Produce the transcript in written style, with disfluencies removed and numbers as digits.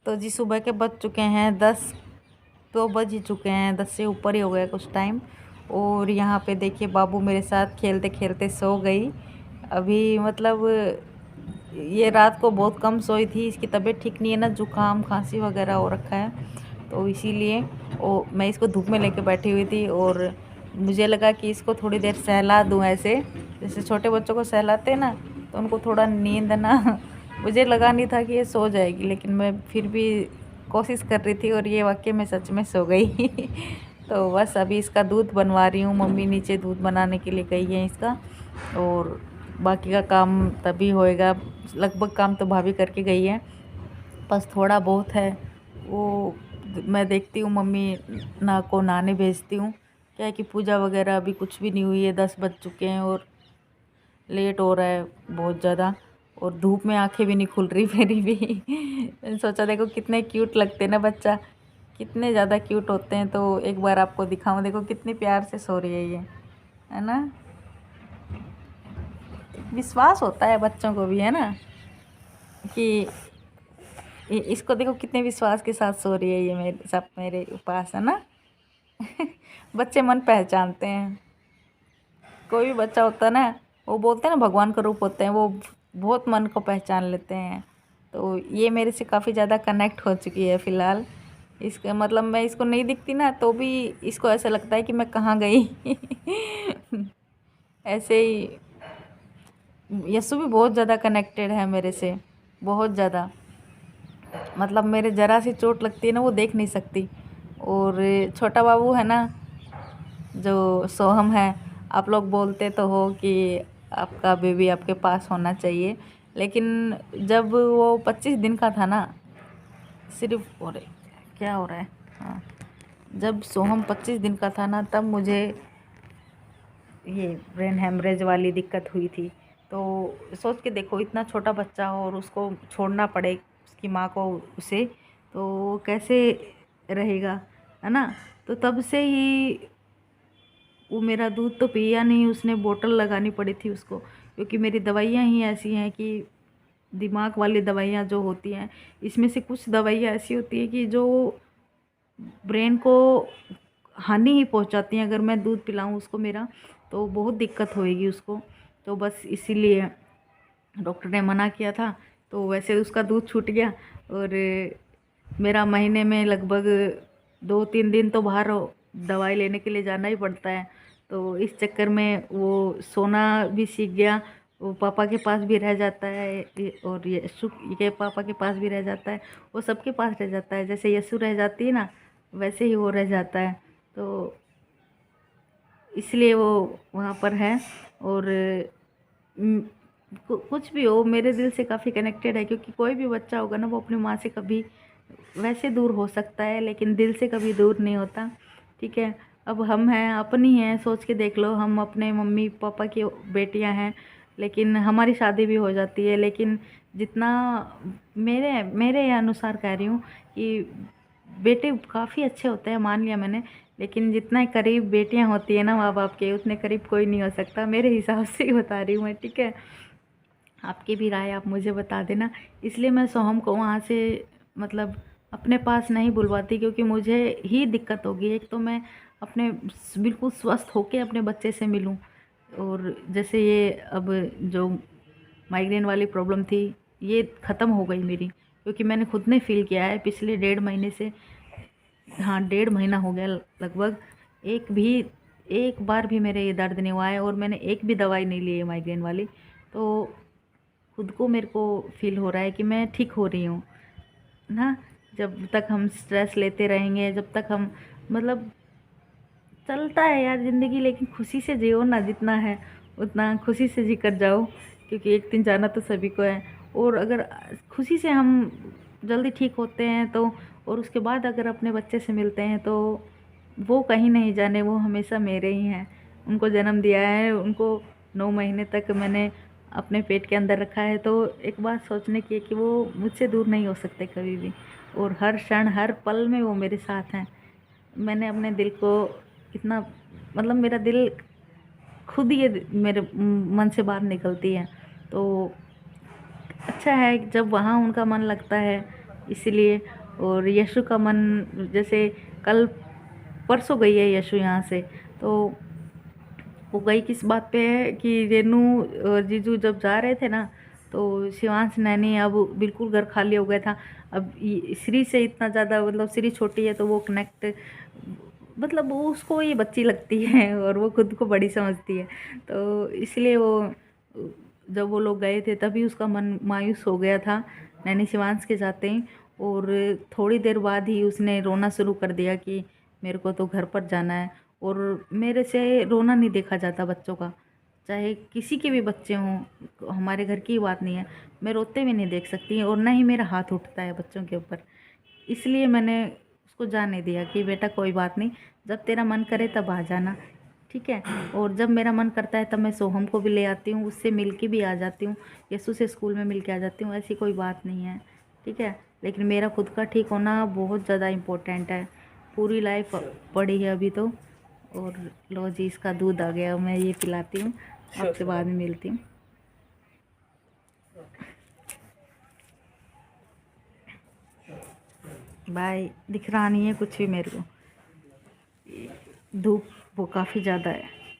तो जी सुबह के बज चुके हैं 10, तो बज ही चुके हैं, 10 से ऊपर ही हो गया कुछ टाइम। और यहाँ पे देखिए बाबू मेरे साथ खेलते खेलते सो गई। अभी मतलब ये रात को बहुत कम सोई थी, इसकी तबीयत ठीक नहीं है ना, जुकाम खांसी वगैरह हो रखा है, तो इसीलिए मैं इसको धूप में लेके बैठी हुई थी। और मुझे लगा कि इसको थोड़ी देर सहला दूँ, ऐसे जैसे छोटे बच्चों को सहलाते हैं ना, तो उनको थोड़ा नींद ना मुझे लगा नहीं था कि ये सो जाएगी, लेकिन मैं फिर भी कोशिश कर रही थी और ये वाकई में सच में सो गई। तो बस अभी इसका दूध बनवा रही हूँ, मम्मी नीचे दूध बनाने के लिए गई है इसका, और बाकी का काम तभी होएगा। लगभग काम तो भाभी करके गई है, बस थोड़ा बहुत है वो मैं देखती हूँ, मम्मी ना को नहाने भेजती हूँ। क्या है कि पूजा वगैरह अभी कुछ भी नहीं हुई है, 10 बज चुके हैं और लेट हो रहा है बहुत ज़्यादा, और धूप में आंखें भी नहीं खुल रही मेरी भी। मैंने सोचा देखो कितने क्यूट लगते हैं ना बच्चा, कितने ज़्यादा क्यूट होते हैं। तो एक बार आपको दिखाऊं, देखो कितने प्यार से सो रही है ये, है ना। विश्वास होता है बच्चों को भी, है ना, कि इसको देखो कितने विश्वास के साथ सो रही है ये मेरे सब मेरे पास, है ना। बच्चे मन पहचानते हैं, कोई भी बच्चा होता है ना, वो बोलते हैं ना भगवान का रूप होते हैं, वो बहुत मन को पहचान लेते हैं। तो ये मेरे से काफ़ी ज़्यादा कनेक्ट हो चुकी है फ़िलहाल। इसका मतलब मैं इसको नहीं दिखती ना, तो भी इसको ऐसा लगता है कि मैं कहाँ गई। ऐसे ही यस्सु भी बहुत ज़्यादा कनेक्टेड है मेरे से, बहुत ज़्यादा। मतलब मेरे ज़रा सी चोट लगती है ना, वो देख नहीं सकती। और छोटा बाबू है ना, जो सोहम है, आप लोग बोलते तो हो कि आपका बेबी आपके पास होना चाहिए, लेकिन जब वो 25 दिन का था ना, सिर्फ हो रहे क्या हो रहा है, हाँ, जब सोहम 25 दिन का था ना, तब मुझे ये ब्रेन हेमरेज वाली दिक्कत हुई थी। तो सोच के देखो, इतना छोटा बच्चा हो और उसको छोड़ना पड़े उसकी माँ को उसे, तो कैसे रहेगा, है ना। तो तब से ही वो मेरा दूध तो पिया नहीं, उसने बोतल लगानी पड़ी थी उसको, क्योंकि मेरी दवाइयाँ ही ऐसी हैं कि दिमाग वाली दवाइयाँ जो होती हैं, इसमें से कुछ दवाइयाँ ऐसी होती है कि जो ब्रेन को हानि ही पहुंचाती हैं। अगर मैं दूध पिलाऊं उसको मेरा, तो बहुत दिक्कत होएगी उसको। तो बस इसीलिए डॉक्टर ने मना किया था। तो वैसे उसका दूध छूट गया, और मेरा महीने में लगभग 2-3 दिन तो बाहर दवाई लेने के लिए जाना ही पड़ता है। तो इस चक्कर में वो सोना भी सीख गया, वो पापा के पास भी रह जाता है, और यशु के पापा के पास भी रह जाता है, वो सबके पास रह जाता है। जैसे यशु रह जाती है ना, वैसे ही वो रह जाता है। तो इसलिए वो वहाँ पर है। और कुछ भी हो, मेरे दिल से काफ़ी कनेक्टेड है, क्योंकि कोई भी बच्चा होगा ना, वो अपनी माँ से कभी वैसे दूर हो सकता है, लेकिन दिल से कभी दूर नहीं होता। ठीक है, अब हम हैं, अपनी हैं, सोच के देख लो, हम अपने मम्मी पापा की बेटियां हैं, लेकिन हमारी शादी भी हो जाती है। लेकिन जितना मेरे मेरे अनुसार कह रही हूँ कि बेटे काफ़ी अच्छे होते हैं, मान लिया मैंने, लेकिन जितना करीब बेटियां होती है ना माँ बाप के, उतने करीब कोई नहीं हो सकता, मेरे हिसाब से ही बता रही हूँ मैं। ठीक है, आपकी भी राय आप मुझे बता देना। इसलिए मैं सोहम को वहाँ से मतलब अपने पास नहीं बुलवाती, क्योंकि मुझे ही दिक्कत होगी। एक तो मैं अपने बिल्कुल स्वस्थ होके अपने बच्चे से मिलूं, और जैसे ये अब जो माइग्रेन वाली प्रॉब्लम थी, ये ख़त्म हो गई मेरी, क्योंकि मैंने खुद ने फील किया है पिछले 1.5 महीने से। हाँ, 1.5 महीना हो गया लगभग। एक बार भी मेरे ये दर्द नहीं हुआ है, और मैंने एक भी दवाई नहीं ली है माइग्रेन वाली। तो खुद को मेरे को फील हो रहा है कि मैं ठीक हो रही हूँ ना। जब तक हम स्ट्रेस लेते रहेंगे, जब तक हम मतलब चलता है यार ज़िंदगी, लेकिन खुशी से जियो ना, जितना है उतना खुशी से जी कर जाओ, क्योंकि एक दिन जाना तो सभी को है। और अगर खुशी से हम जल्दी ठीक होते हैं तो, और उसके बाद अगर अपने बच्चे से मिलते हैं, तो वो कहीं नहीं जाने, वो हमेशा मेरे ही हैं। उनको जन्म दिया है, उनको 9 महीने तक मैंने अपने पेट के अंदर रखा है। तो एक बात सोचने की है कि वो मुझसे दूर नहीं हो सकते कभी भी, और हर क्षण हर पल में वो मेरे साथ हैं। मैंने अपने दिल को इतना मतलब मेरा दिल खुद ये मेरे मन से बाहर निकलती है। तो अच्छा है जब वहाँ उनका मन लगता है, इसलिए। और यशु का मन, जैसे कल परसों गई है यशु यहाँ से, तो वो गई किस बात पे है कि रेनू और जीजू जब जा रहे थे ना, तो शिवांश नैनी, अब बिल्कुल घर खाली हो गया था। अब श्री से इतना ज़्यादा, मतलब श्री छोटी है तो वो कनेक्ट, मतलब वो उसको ये बच्ची लगती है और वो खुद को बड़ी समझती है। तो इसलिए वो, जब वो लोग गए थे तभी उसका मन मायूस हो गया था नैनी शिवांश के जाते ही। और थोड़ी देर बाद ही उसने रोना शुरू कर दिया कि मेरे को तो घर पर जाना है। और मेरे से रोना नहीं देखा जाता बच्चों का, चाहे किसी के भी बच्चे हों, हमारे घर की ही बात नहीं है, मैं रोते भी नहीं देख सकती और ना ही मेरा हाथ उठता है बच्चों के ऊपर। इसलिए मैंने उसको जाने दिया कि बेटा कोई बात नहीं, जब तेरा मन करे तब आ जाना, ठीक है। और जब मेरा मन करता है तब मैं सोहम को भी ले आती हूँ, उससे मिल के भी आ जाती हूँ, यस्सु से स्कूल में मिल के आ जाती हूँ, ऐसी कोई बात नहीं है, ठीक है। लेकिन मेरा खुद का ठीक होना बहुत ज़्यादा इम्पोर्टेंट है। पूरी लाइफ पड़ी है अभी तो। और लो जी, इसका दूध आ गया, मैं ये पिलाती हूँ, आपसे बाद में मिलती हूँ। बाय। दिख रहा नहीं है कुछ भी मेरे को, धूप वो काफ़ी ज़्यादा है।